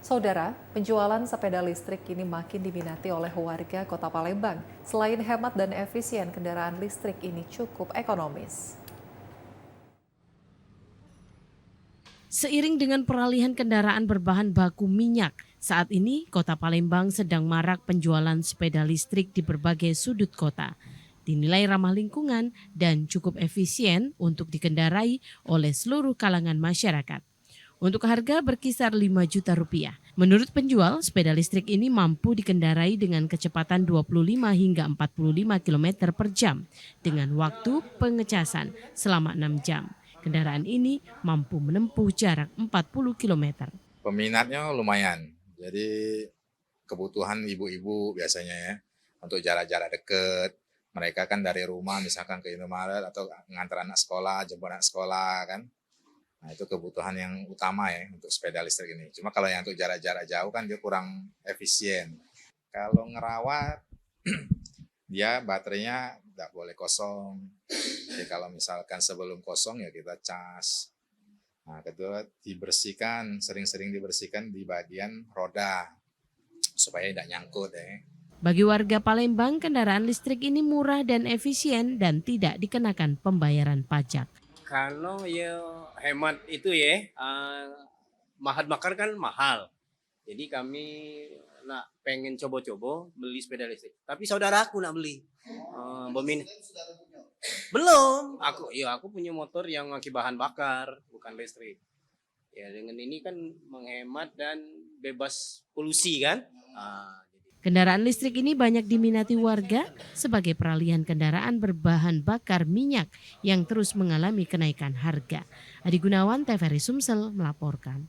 Saudara, penjualan sepeda listrik kini makin diminati oleh warga Kota Palembang. Selain hemat dan efisien, kendaraan listrik ini cukup ekonomis. Seiring dengan peralihan kendaraan berbahan baku minyak, saat ini Kota Palembang sedang marak penjualan sepeda listrik di berbagai sudut kota. Dinilai ramah lingkungan dan cukup efisien untuk dikendarai oleh seluruh kalangan masyarakat. Untuk harga berkisar 5 juta rupiah. Menurut penjual, sepeda listrik ini mampu dikendarai dengan kecepatan 25 hingga 45 km per jam dengan waktu pengecasan selama 6 jam. Kendaraan ini mampu menempuh jarak 40 km. Peminatnya lumayan, jadi kebutuhan ibu-ibu biasanya ya, untuk jarak-jarak dekat. Mereka kan dari rumah misalkan ke Indomaret atau ngantar anak sekolah, jemput anak sekolah kan. Nah itu kebutuhan yang utama ya untuk sepeda listrik ini. Cuma kalau yang untuk jarak-jarak jauh kan dia kurang efisien. Kalau ngerawat, dia baterainya nggak boleh kosong. Jadi kalau misalkan sebelum kosong ya kita cas. Nah kedua dibersihkan, sering-sering dibersihkan di bagian roda supaya tidak nyangkut ya. Bagi warga Palembang, kendaraan listrik ini murah dan efisien dan tidak dikenakan pembayaran pajak. Kalau ya hemat itu ya, bahan bakar kan mahal. Jadi kami nak pengen coba-coba beli sepeda listrik. Tapi saudaraku nak beli. Belum. Aku punya motor yang pakai bahan bakar, bukan listrik. Ya dengan ini kan menghemat dan bebas polusi kan. Kendaraan listrik ini banyak diminati warga sebagai peralihan kendaraan berbahan bakar minyak yang terus mengalami kenaikan harga. Adi Gunawan, TVRI Sumsel melaporkan.